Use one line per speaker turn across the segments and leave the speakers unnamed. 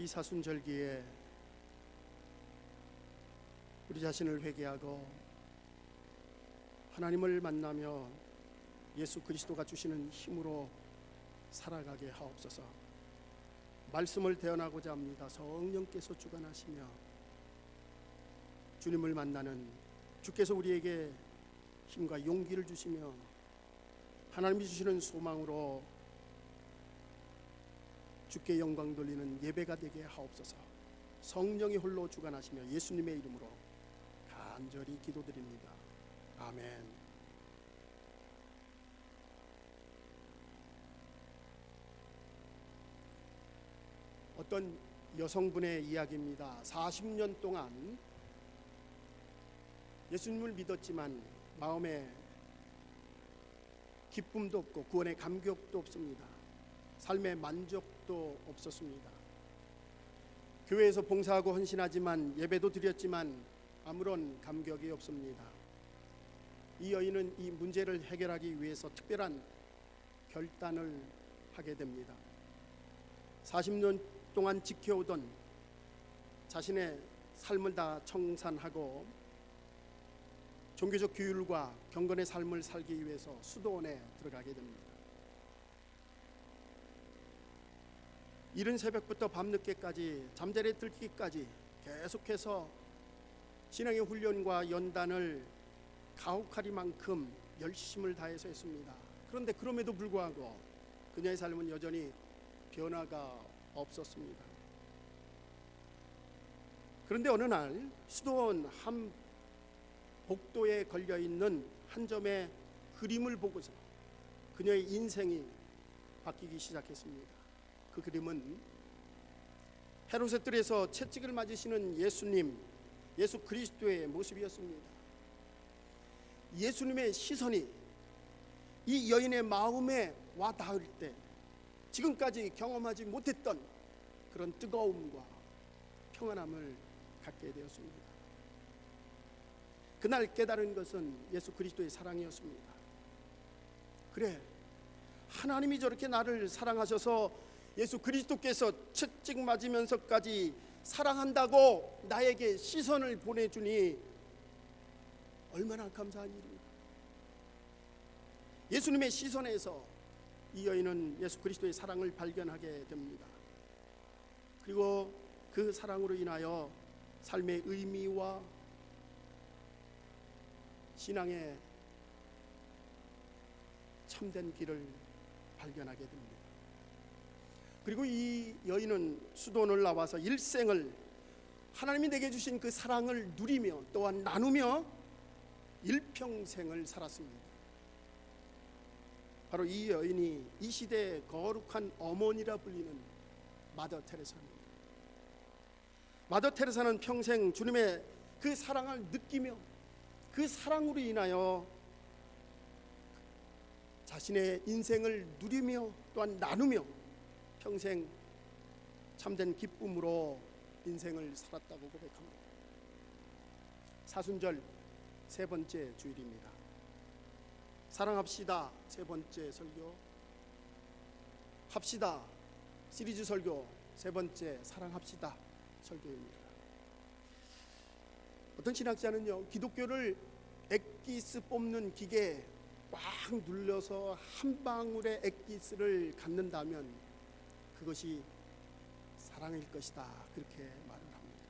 이 사순절기에 우리 자신을 회개하고 하나님을 만나며 예수 그리스도가 주시는 힘으로 살아가게 하옵소서. 말씀을 대언하고자 합니다. 성령께서 주관하시며 주님을 만나는 주께서 우리에게 힘과 용기를 주시며 하나님이 주시는 소망으로 주께 영광 돌리는 예배가 되게 하옵소서. 성령이 홀로 주관하시며 예수님의 이름으로 간절히 기도드립니다. 아멘. 어떤 여성분의 이야기입니다. 40년 동안 예수님을 믿었지만 마음에 기쁨도 없고 구원의 감격도 없습니다. 삶의 만족도 없었습니다. 교회에서 봉사하고 헌신하지만 예배도 드렸지만 아무런 감격이 없습니다. 이 여인은 이 문제를 해결하기 위해서 특별한 결단을 하게 됩니다. 40년 동안 지켜오던 자신의 삶을 다 청산하고 종교적 규율과 경건의 삶을 살기 위해서 수도원에 들어가게 됩니다. 이른 새벽부터 밤늦게까지 잠자리에 들기까지 계속해서 신앙의 훈련과 연단을 가혹하리만큼 열심을 다해서 했습니다. 그런데 그럼에도 불구하고 그녀의 삶은 여전히 변화가 없었습니다. 그런데 어느 날 수도원 한 복도에 걸려있는 한 점의 그림을 보고서 그녀의 인생이 바뀌기 시작했습니다. 그 그림은 헤롯의 뜰에서 채찍을 맞으시는 예수님, 예수 그리스도의 모습이었습니다. 예수님의 시선이 이 여인의 마음에 와 닿을 때 지금까지 경험하지 못했던 그런 뜨거움과 평안함을 갖게 되었습니다. 그날 깨달은 것은 예수 그리스도의 사랑이었습니다. 그래, 하나님이 저렇게 나를 사랑하셔서 예수 그리스도께서 채찍 맞으면서까지 사랑한다고 나에게 시선을 보내주니 얼마나 감사한 일입니까? 예수님의 시선에서 이 여인은 예수 그리스도의 사랑을 발견하게 됩니다. 그리고 그 사랑으로 인하여 삶의 의미와 신앙의 참된 길을 발견하게 됩니다. 그리고 이 여인은 수도원을 나와서 일생을 하나님이 내게 주신 그 사랑을 누리며 또한 나누며 일평생을 살았습니다. 바로 이 여인이 이 시대의 거룩한 어머니라 불리는 마더 테레사입니다. 마더 테레사는 평생 주님의 그 사랑을 느끼며 그 사랑으로 인하여 자신의 인생을 누리며 또한 나누며 평생 참된 기쁨으로 인생을 살았다고 고백합니다. 사순절 세 번째 주일입니다. 사랑합시다 세 번째 설교, 합시다 시리즈 설교 세 번째 사랑합시다 설교입니다. 어떤 신학자는요, 기독교를 액기스 뽑는 기계에 꽉 눌려서 한 방울의 액기스를 갖는다면 그것이 사랑일 것이다, 그렇게 말을 합니다.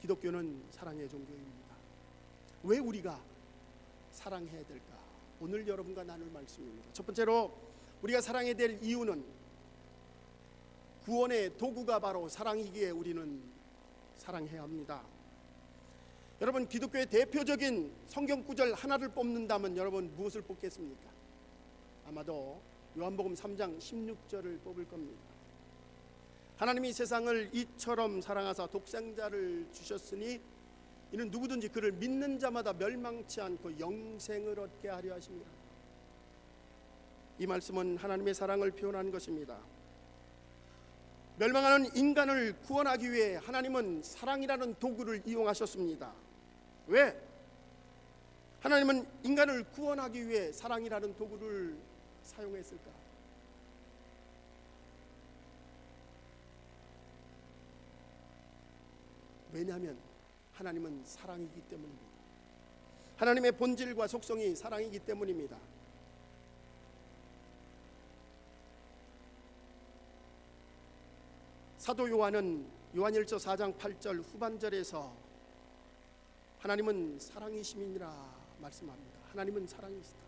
기독교는 사랑의 종교입니다. 왜 우리가 사랑해야 될까? 오늘 여러분과 나눌 말씀입니다. 첫 번째로 우리가 사랑해야 될 이유는 구원의 도구가 바로 사랑이기에 우리는 사랑해야 합니다. 여러분, 기독교의 대표적인 성경 구절 하나를 뽑는다면 여러분 무엇을 뽑겠습니까? 아마도 요한복음 3장 16절을 뽑을 겁니다. 하나님이 세상을 이처럼 사랑하사 독생자를 주셨으니 이는 누구든지 그를 믿는 자마다 멸망치 않고 영생을 얻게 하려 하십니다. 이 말씀은 하나님의 사랑을 표현한 것입니다. 멸망하는 인간을 구원하기 위해 하나님은 사랑이라는 도구를 이용하셨습니다. 왜? 하나님은 인간을 구원하기 위해 사랑이라는 도구를 사용했을까? 왜냐하면 하나님은 사랑이기 때문입니다. 하나님의 본질과 속성이 사랑이기 때문입니다. 사도 요한은 요한일서 4장 8절 후반절에서 하나님은 사랑이심이니라 말씀합니다. 하나님은 사랑이시다.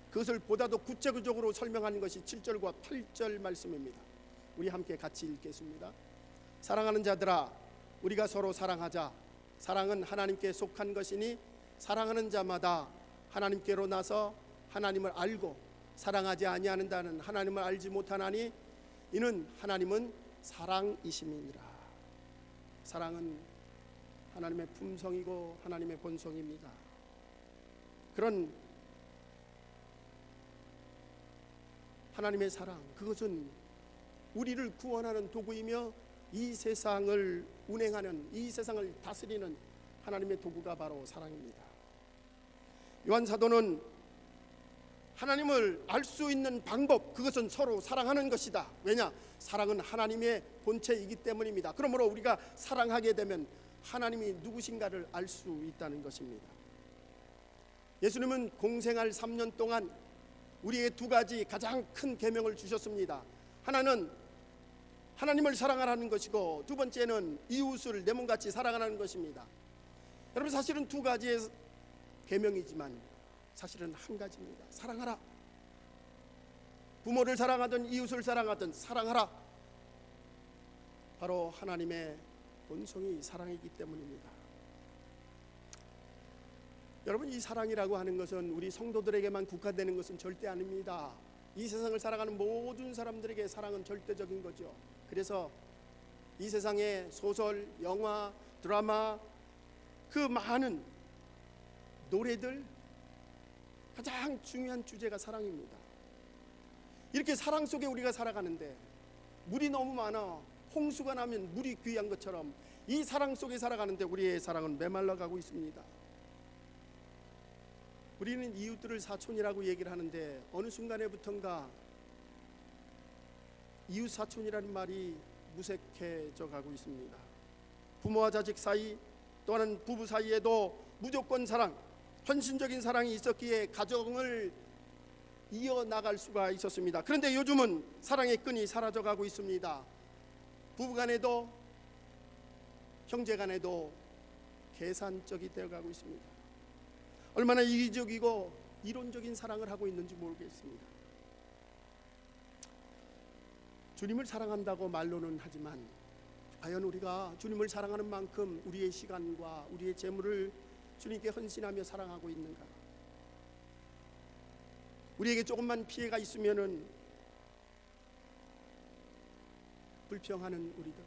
그것을 보다도 구체적으로 설명하는 것이 7절과 8절 말씀입니다. 우리 함께 같이 읽겠습니다. 사랑하는 자들아, 우리가 서로 사랑하자. 사랑은 하나님께 속한 것이니 사랑하는 자마다 하나님께로 나서 하나님을 알고 사랑하지 아니하는다는 하나님을 알지 못하나니 이는 하나님은 사랑이심이니라. 사랑은 하나님의 품성이고 하나님의 본성입니다. 그런 하나님의 사랑, 그것은 우리를 구원하는 도구이며 이 세상을 운행하는, 이 세상을 다스리는 하나님의 도구가 바로 사랑입니다. 요한 사도는 하나님을 알 수 있는 방법, 그것은 서로 사랑하는 것이다. 왜냐? 사랑은 하나님의 본체이기 때문입니다. 그러므로 우리가 사랑하게 되면 하나님이 누구신가를 알 수 있다는 것입니다. 예수님은 공생활 3년 동안 우리에게 두 가지 가장 큰 계명을 주셨습니다. 하나는 하나님을 사랑하라는 것이고, 두 번째는 이웃을 내 몸같이 사랑하라는 것입니다. 여러분, 사실은 두 가지의 계명이지만 사실은 한 가지입니다. 사랑하라. 부모를 사랑하든 이웃을 사랑하든 사랑하라. 바로 하나님의 본성이 사랑이기 때문입니다. 여러분, 이 사랑이라고 하는 것은 우리 성도들에게만 국한되는 것은 절대 아닙니다. 이 세상을 살아가는 모든 사람들에게 사랑은 절대적인 거죠. 그래서 이 세상의 소설, 영화, 드라마, 그 많은 노래들, 가장 중요한 주제가 사랑입니다. 이렇게 사랑 속에 우리가 살아가는데 물이 너무 많아 홍수가 나면 물이 귀한 것처럼 이 사랑 속에 살아가는데 우리의 사랑은 메말라가고 있습니다. 우리는 이웃들을 사촌이라고 얘기를 하는데 어느 순간에부턴가 이웃 사촌이라는 말이 무색해져 가고 있습니다. 부모와 자식 사이, 또는 부부 사이에도 무조건 사랑, 헌신적인 사랑이 있었기에 가정을 이어나갈 수가 있었습니다. 그런데 요즘은 사랑의 끈이 사라져가고 있습니다. 부부간에도 형제간에도 계산적이 되어가고 있습니다. 얼마나 이기적이고 이론적인 사랑을 하고 있는지 모르겠습니다. 주님을 사랑한다고 말로는 하지만 과연 우리가 주님을 사랑하는 만큼 우리의 시간과 우리의 재물을 주님께 헌신하며 사랑하고 있는가? 우리에게 조금만 피해가 있으면은 불평하는 우리들,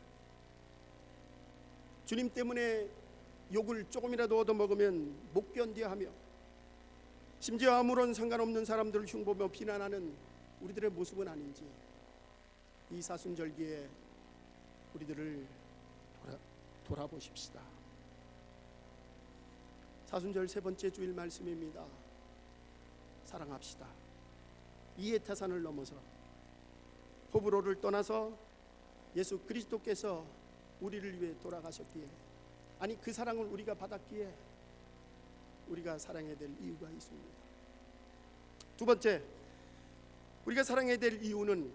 주님 때문에 욕을 조금이라도 얻어먹으면 못 견뎌하며 심지어 아무런 상관없는 사람들을 흉보며 비난하는 우리들의 모습은 아닌지 이 사순절기에 우리들을 돌아보십시다. 사순절 세 번째 주일 말씀입니다. 사랑합시다. 이에타산을 넘어서 호불호를 떠나서 예수 그리스도께서 우리를 위해 돌아가셨기에, 아니 그 사랑을 우리가 받았기에 우리가 사랑해야 될 이유가 있습니다. 두 번째, 우리가 사랑해야 될 이유는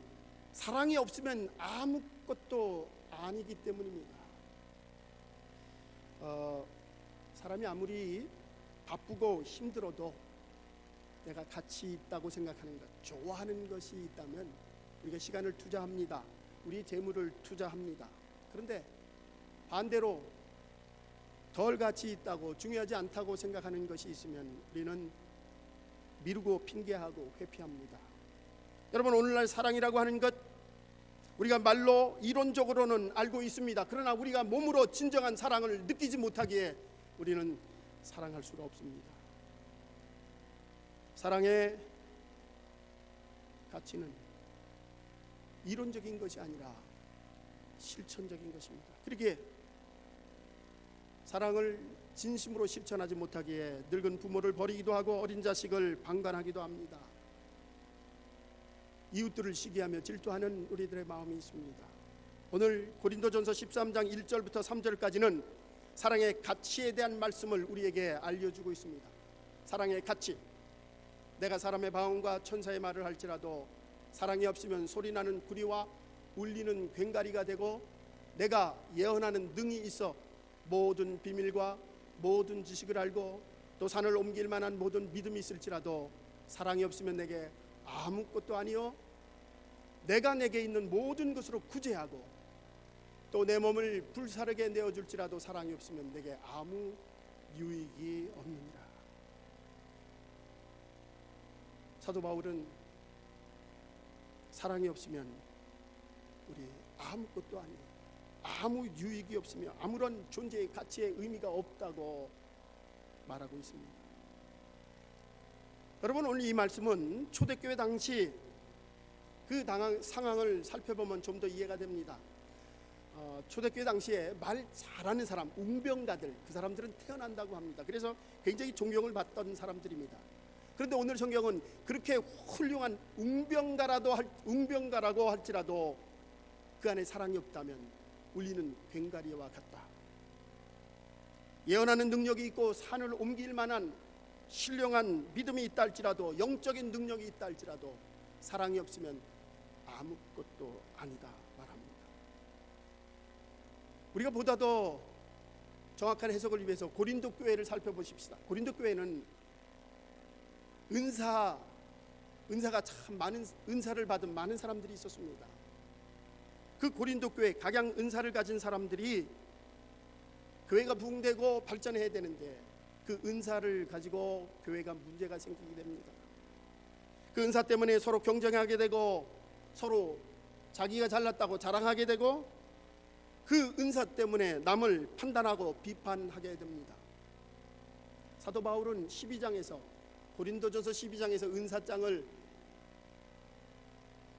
사랑이 없으면 아무것도 아니기 때문입니다. 사람이 아무리 바쁘고 힘들어도 내가 가치 있다고 생각하는 것, 좋아하는 것이 있다면 우리가 시간을 투자합니다. 우리 재물을 투자합니다. 그런데 반대로 덜 가치 있다고, 중요하지 않다고 생각하는 것이 있으면 우리는 미루고 핑계하고 회피합니다. 여러분, 오늘날 사랑이라고 하는 것 우리가 말로 이론적으로는 알고 있습니다. 그러나 우리가 몸으로 진정한 사랑을 느끼지 못하기에 우리는 사랑할 수가 없습니다. 사랑의 가치는 이론적인 것이 아니라 실천적인 것입니다. 그러기에 사랑을 진심으로 실천하지 못하기에 늙은 부모를 버리기도 하고 어린 자식을 방관하기도 합니다. 이웃들을 시기하며 질투하는 우리들의 마음이 있습니다. 오늘 고린도전서 13장 1절부터 3절까지는 사랑의 가치에 대한 말씀을 우리에게 알려주고 있습니다. 사랑의 가치. 내가 사람의 방언과 천사의 말을 할지라도 사랑이 없으면 소리나는 구리와 울리는 괭가리가 되고, 내가 예언하는 능이 있어 모든 비밀과 모든 지식을 알고 또 산을 옮길 만한 모든 믿음이 있을지라도 사랑이 없으면 내게 아무것도 아니요, 내가 내게 있는 모든 것으로 구제하고 또 내 몸을 불사르게 내어줄지라도 사랑이 없으면 내게 아무 유익이 없느니라. 사도 바울은 사랑이 없으면 우리 아무것도 아니에요, 아무 유익이 없으며 아무런 존재의 가치의 의미가 없다고 말하고 있습니다. 여러분, 오늘 이 말씀은 초대교회 당시 그 상황을 살펴보면 좀 더 이해가 됩니다. 초대교회 당시에 말 잘하는 사람, 웅병가들, 그 사람들은 태어난다고 합니다. 그래서 굉장히 존경을 받던 사람들입니다. 그런데 오늘 성경은 그렇게 훌륭한 웅병가라고 할지라도 그 안에 사랑이 없다면 울리는 괭가리와 같다. 예언하는 능력이 있고 산을 옮길 만한 신령한 믿음이 있다 할지라도, 영적인 능력이 있다 할지라도 사랑이 없으면 아무것도 아니다 말합니다. 우리가 보다 더 정확한 해석을 위해서 고린도 교회를 살펴보십시다. 고린도 교회는 은사가 참 많은, 은사를 받은 많은 사람들이 있었습니다. 그 고린도 교회 각양 은사를 가진 사람들이 교회가 부흥되고 발전해야 되는데 그 은사를 가지고 교회가 문제가 생기게 됩니다. 그 은사 때문에 서로 경쟁하게 되고 서로 자기가 잘났다고 자랑하게 되고 그 은사 때문에 남을 판단하고 비판하게 됩니다. 사도 바울은 12장에서, 고린도전서 12장에서 은사장을,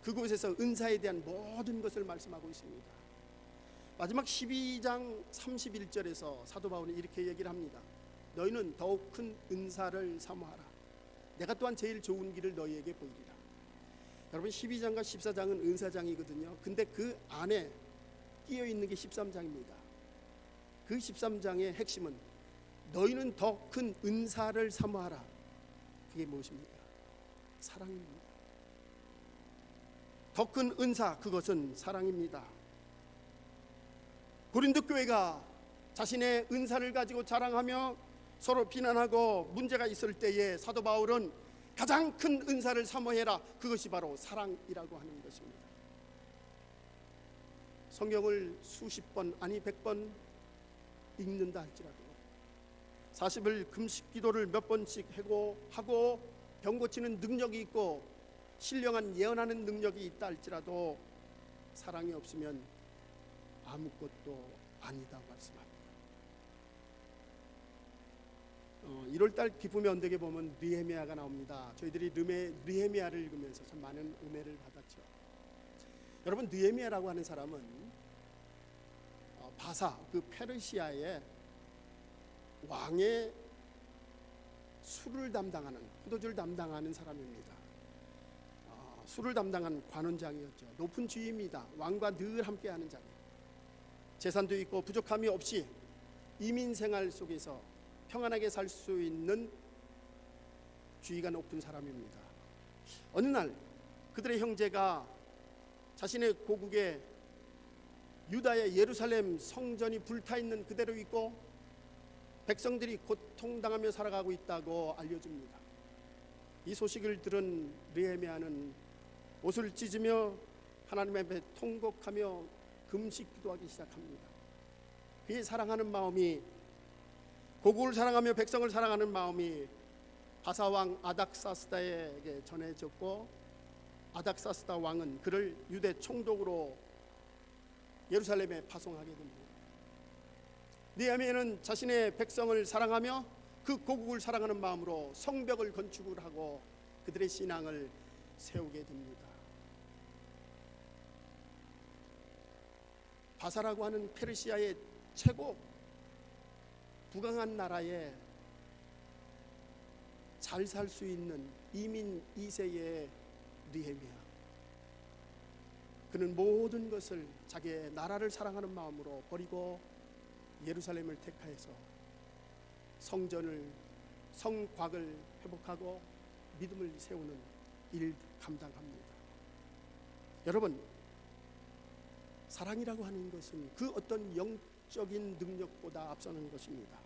그곳에서 은사에 대한 모든 것을 말씀하고 있습니다. 마지막 12장 31절에서 사도 바울은 이렇게 얘기를 합니다. 너희는 더욱 큰 은사를 사모하라. 내가 또한 제일 좋은 길을 너희에게 보이리라. 여러분, 12장과 14장은 은사장이거든요. 근데 그 안에 끼어 있는 게 13장입니다. 그 13장의 핵심은 너희는 더 큰 은사를 사모하라. 그게 무엇입니까? 사랑입니다. 더 큰 은사, 그것은 사랑입니다. 고린도 교회가 자신의 은사를 가지고 자랑하며 서로 비난하고 문제가 있을 때에 사도 바울은 가장 큰 은사를 사모해라. 그것이 바로 사랑이라고 하는 것입니다. 성경을 수십 번, 아니 100번 읽는다 할지라도, 40일 금식 기도를 몇 번씩 하고 병 고치는 능력이 있고 신령한 예언하는 능력이 있다 할지라도 사랑이 없으면 아무것도 아니다 말씀합니다. 1월달 기쁨의 언덕에 보면 느헤미야가 나옵니다. 저희들이 느헤미야를 읽으면서 참 많은 은혜를 받았죠. 여러분, 느헤미야라고 하는 사람은 바사, 그 페르시아의 왕의 술을 담당하는, 포도주를 담당하는 사람입니다. 술을 담당한 관원장이었죠. 높은 지위입니다. 왕과 늘 함께하는 자리, 재산도 있고 부족함이 없이 이민 생활 속에서 평안하게 살 수 있는 지위가 높은 사람입니다. 어느 날 그들의 형제가 자신의 고국에 유다의 예루살렘 성전이 불타있는 그대로 있고 백성들이 고통당하며 살아가고 있다고 알려줍니다. 이 소식을 들은 느헤미야는 옷을 찢으며 하나님 앞에 통곡하며 금식 기도하기 시작합니다. 그의 사랑하는 마음이, 고국을 사랑하며 백성을 사랑하는 마음이 바사왕 아닥사스다에게 전해졌고, 아닥사스다 왕은 그를 유대 총독으로 예루살렘에 파송하게 됩니다. 느헤미야는 자신의 백성을 사랑하며 그 고국을 사랑하는 마음으로 성벽을 건축을 하고 그들의 신앙을 세우게 됩니다. 바사라고 하는 페르시아의 최고 부강한 나라에 잘 살 수 있는 이민 2세의 느헤미야, 그는 모든 것을 자기의 나라를 사랑하는 마음으로 버리고 예루살렘을 택하여서 성곽을 회복하고 믿음을 세우는 일 감당합니다. 여러분, 사랑이라고 하는 것은 그 어떤 영적인 능력보다 앞서는 것입니다.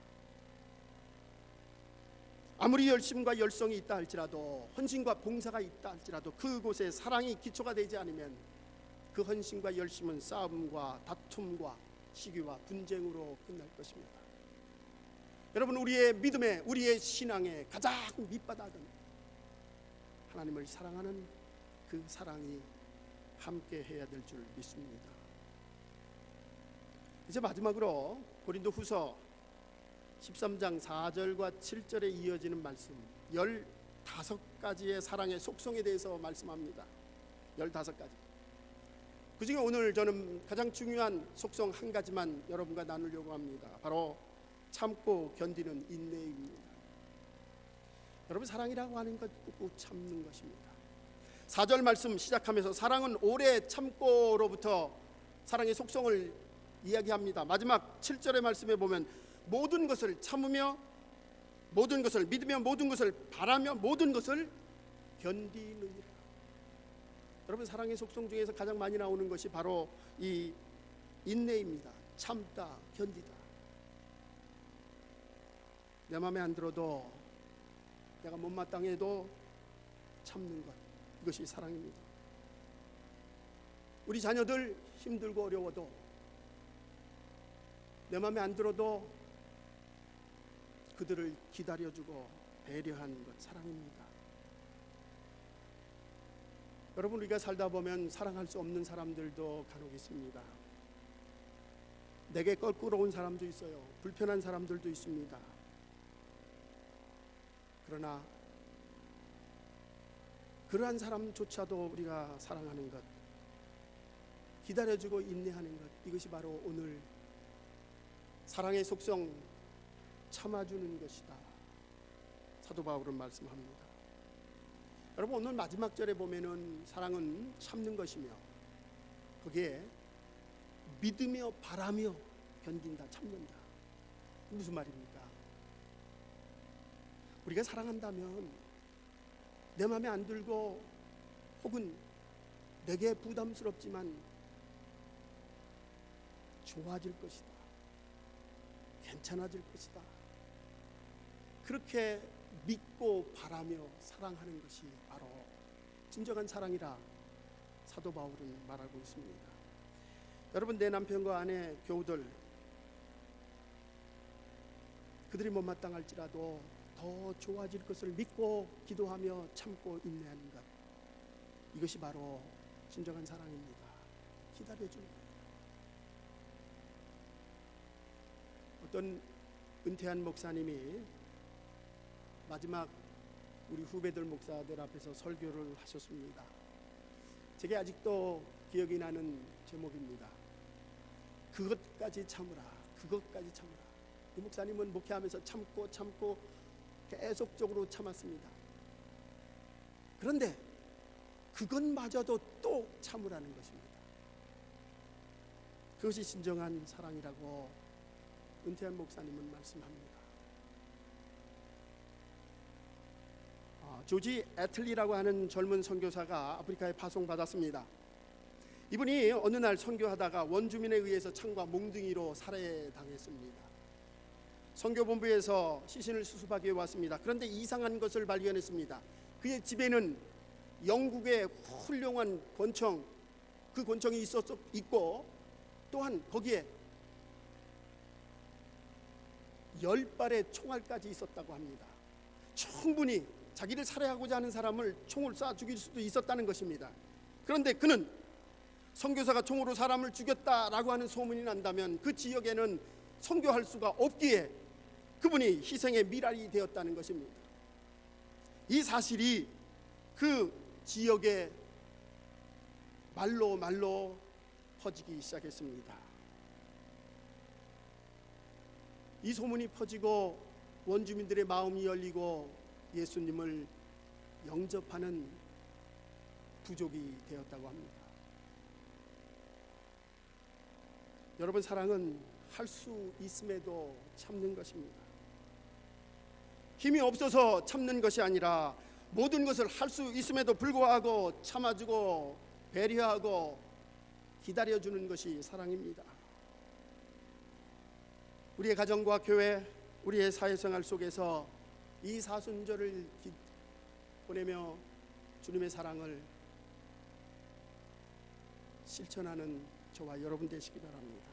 아무리 열심과 열성이 있다 할지라도, 헌신과 봉사가 있다 할지라도 그곳에 사랑이 기초가 되지 않으면 그 헌신과 열심은 싸움과 다툼과 시기와 분쟁으로 끝날 것입니다. 여러분, 우리의 믿음에, 우리의 신앙의 가장 밑바닥은 하나님을 사랑하는 그 사랑이 함께 해야 될 줄 믿습니다. 이제 마지막으로 고린도후서 13장 4절과 7절에 이어지는 말씀, 15가지의 사랑의 속성에 대해서 말씀합니다. 15가지. 그 중에 오늘 저는 가장 중요한 속성 한 가지만 여러분과 나누려고 합니다. 바로 참고 견디는 인내입니다. 여러분, 사랑이라고 하는 것 꾹꾹 참는 것입니다. 4절 말씀 시작하면서 사랑은 오래 참고로부터 사랑의 속성을 이야기합니다. 마지막 7절의 말씀에 보면 모든 것을 참으며, 모든 것을 믿으며, 모든 것을 바라며, 모든 것을 견디느니라. 여러분, 사랑의 속성 중에서 가장 많이 나오는 것이 바로 이 인내입니다. 참다, 견디다. 내 마음에 안 들어도, 내가 못마땅해도 참는 것, 이것이 사랑입니다. 우리 자녀들 힘들고 어려워도, 내 마음에 안 들어도 그들을 기다려주고 배려하는 것, 사랑입니다. 여러분, 우리가 살다 보면 사랑할 수 없는 사람들도 간혹 있습니다. 내게 껄끄러운 사람도 있어요. 불편한 사람들도 있습니다. 그러나 그러한 사람조차도 우리가 사랑하는 것, 기다려주고 인내하는 것, 이것이 바로 오늘 사랑의 속성, 참아주는 것이다. 사도 바울은 말씀합니다. 여러분, 오늘 마지막 절에 보면은 사랑은 참는 것이며, 거기에 믿으며 바라며 견딘다, 참는다. 무슨 말입니까? 우리가 사랑한다면 내 마음에 안 들고 혹은 내게 부담스럽지만 좋아질 것이다, 괜찮아질 것이다, 그렇게 믿고 바라며 사랑하는 것이 바로 진정한 사랑이라 사도 바울은 말하고 있습니다. 여러분, 내 남편과 아내, 교우들, 그들이 못마땅할지라도 더 좋아질 것을 믿고 기도하며 참고 인내하는 것, 이것이 바로 진정한 사랑입니다. 기다려주는 것. 어떤 은퇴한 목사님이 마지막 우리 후배들 목사들 앞에서 설교를 하셨습니다. 제게 아직도 기억이 나는 제목입니다. 그것까지 참으라, 그것까지 참으라. 이 목사님은 목회하면서 참고 계속적으로 참았습니다. 그런데 그것마저도 또 참으라는 것입니다. 그것이 진정한 사랑이라고 은퇴한 목사님은 말씀합니다. 조지 애틀리라고 하는 젊은 선교사가 아프리카에 파송받았습니다. 이분이 어느 날 선교하다가 원주민에 의해서 창과 몽둥이로 살해당했습니다. 선교본부에서 시신을 수습하기 위해 왔습니다. 그런데 이상한 것을 발견했습니다. 그의 집에는 영국의 훌륭한 권총, 그 권총이 있고, 또한 거기에 10발의 총알까지 있었다고 합니다. 충분히 자기를 살해하고자 하는 사람을 총을 쏴 죽일 수도 있었다는 것입니다. 그런데 그는 선교사가 총으로 사람을 죽였다라고 하는 소문이 난다면 그 지역에는 선교할 수가 없기에 그분이 희생의 미랄이 되었다는 것입니다. 이 사실이 그 지역에 말로 퍼지기 시작했습니다. 이 소문이 퍼지고 원주민들의 마음이 열리고 예수님을 영접하는 부족이 되었다고 합니다. 여러분, 사랑은 할 수 있음에도 참는 것입니다. 힘이 없어서 참는 것이 아니라 모든 것을 할 수 있음에도 불구하고 참아주고 배려하고 기다려주는 것이 사랑입니다. 우리의 가정과 교회, 우리의 사회생활 속에서 이 사순절을 보내며 주님의 사랑을 실천하는 저와 여러분 되시기 바랍니다.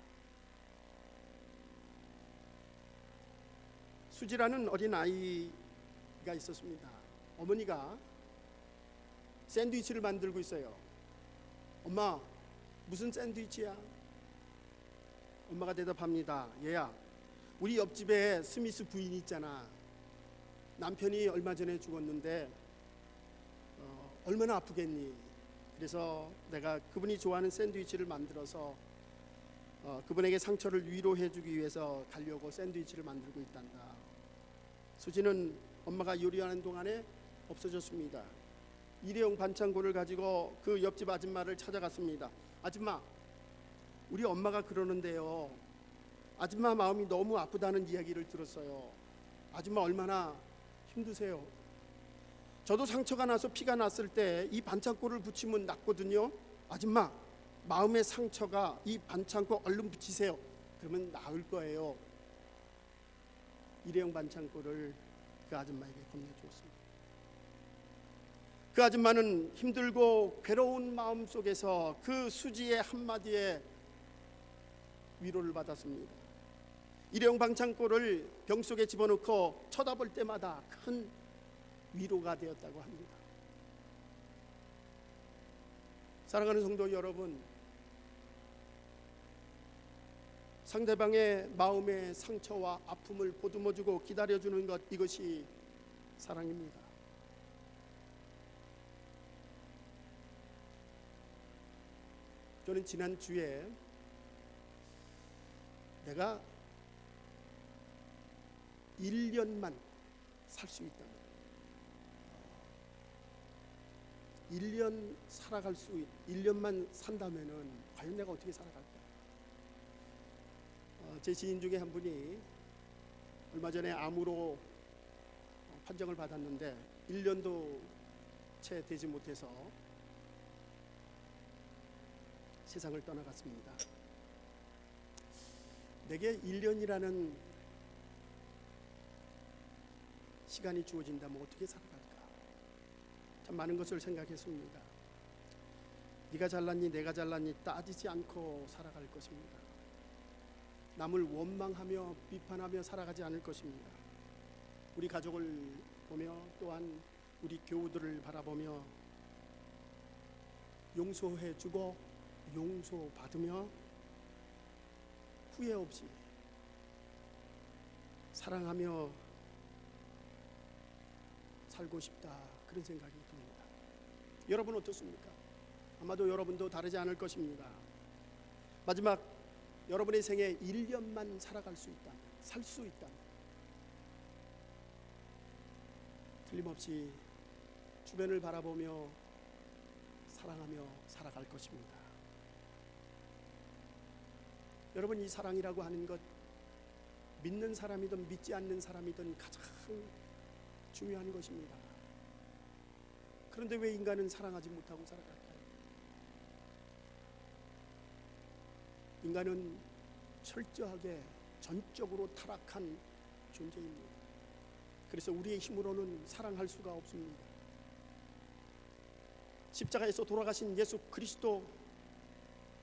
수지라는 어린아이가 있었습니다. 어머니가 샌드위치를 만들고 있어요. 엄마, 무슨 샌드위치야? 엄마가 대답합니다. 얘야, 우리 옆집에 스미스 부인이 있잖아. 남편이 얼마 전에 죽었는데 얼마나 아프겠니? 그래서 내가 그분이 좋아하는 샌드위치를 만들어서 그분에게 상처를 위로해 주기 위해서 가려고 샌드위치를 만들고 있단다. 수지는 엄마가 요리하는 동안에 없어졌습니다. 일회용 반창고를 가지고 그 옆집 아줌마를 찾아갔습니다. 아줌마, 우리 엄마가 그러는데요, 아줌마 마음이 너무 아프다는 이야기를 들었어요. 아줌마 얼마나 힘드세요? 저도 상처가 나서 피가 났을 때 이 반창고를 붙이면 낫거든요. 아줌마, 마음의 상처가 이 반창고 얼른 붙이세요. 그러면 나을 거예요. 일회용 반창고를 그 아줌마에게 건네주었습니다. 그 아줌마는 힘들고 괴로운 마음 속에서 그 수지의 한마디에 위로를 받았습니다. 일회용 반창고를 병 속에 집어넣고 쳐다볼 때마다 큰 위로가 되었다고 합니다. 사랑하는 성도 여러분, 상대방의 마음의 상처와 아픔을 보듬어주고 기다려주는 것, 이것이 사랑입니다. 저는 지난주에 내가 1년만 살 수 있다면, 1년만 산다면은 과연 내가 어떻게 살아갈까? 제 지인 중에 한 분이 얼마 전에 암으로 판정을 받았는데 1년도 채 되지 못해서 세상을 떠나갔습니다. 내게 1년이라는 시간이 주어진다면 어떻게 살아갈까? 참 많은 것을 생각했습니다. 네가 잘났니 내가 잘났니 따지지 않고 살아갈 것입니다. 남을 원망하며 비판하며 살아가지 않을 것입니다. 우리 가족을 보며 또한 우리 교우들을 바라보며 용서해주고 용서받으며 후회 없이 사랑하며 살고 싶다, 그런 생각이 듭니다. 여러분 어떻습니까? 아마도 여러분도 다르지 않을 것입니다. 마지막 여러분의 생에 1년만 살아갈 수 있다면, 살 수 있다면 틀림없이 주변을 바라보며 사랑하며 살아갈 것입니다. 여러분, 이 사랑이라고 하는 것, 믿는 사람이든 믿지 않는 사람이든 가장 중요한 것입니다. 그런데 왜 인간은 사랑하지 못하고 살아갈까요? 인간은 철저하게 전적으로 타락한 존재입니다. 그래서 우리의 힘으로는 사랑할 수가 없습니다. 십자가에서 돌아가신 예수 그리스도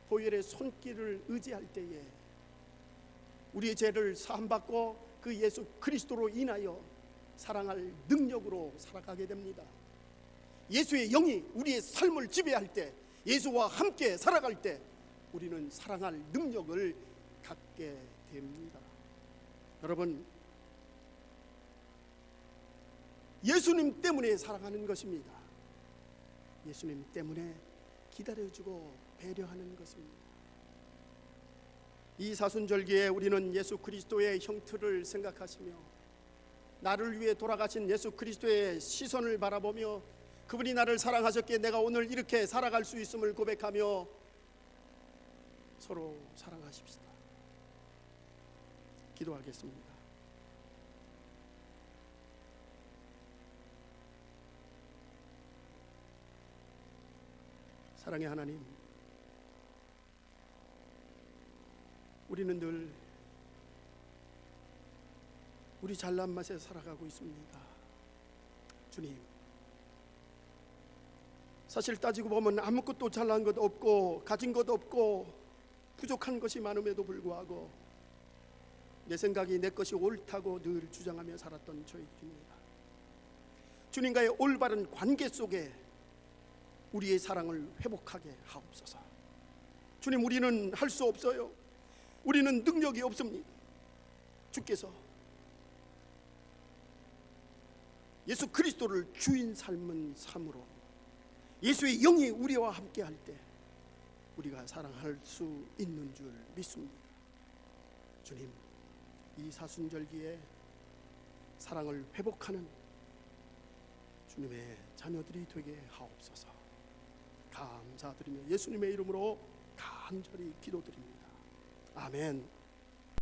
보혈의 손길을 의지할 때에 우리의 죄를 사함받고 그 예수 그리스도로 인하여 사랑할 능력으로 살아가게 됩니다. 예수의 영이 우리의 삶을 지배할 때, 예수와 함께 살아갈 때 우리는 사랑할 능력을 갖게 됩니다. 여러분, 예수님 때문에 사랑하는 것입니다. 예수님 때문에 기다려주고 배려하는 것입니다. 이 사순절기에 우리는 예수 그리스도의 형틀을 생각하시며 나를 위해 돌아가신 예수 그리스도의 시선을 바라보며 그분이 나를 사랑하셨기에 내가 오늘 이렇게 살아갈 수 있음을 고백하며 서로 사랑하십시다. 기도하겠습니다. 사랑의 하나님, 우리는 늘 우리 잘난 맛에 살아가고 있습니다. 주님, 사실 따지고 보면 아무것도 잘난 것 없고 가진 것 없고 부족한 것이 많음에도 불구하고 내 생각이 내 것이 옳다고 늘 주장하며 살았던 저희들입니다. 주님과의 올바른 관계 속에 우리의 사랑을 회복하게 하옵소서. 주님, 우리는 할 수 없어요. 우리는 능력이 없습니다. 주께서 예수 그리스도를 주인 삶은 삶으로 예수의 영이 우리와 함께 할 때 우리가 사랑할 수 있는 줄 믿습니다. 주님, 이 사순절기에 사랑을 회복하는 주님의 자녀들이 되게 하옵소서. 감사드리며 예수님의 이름으로 간절히 기도드립니다. 아멘.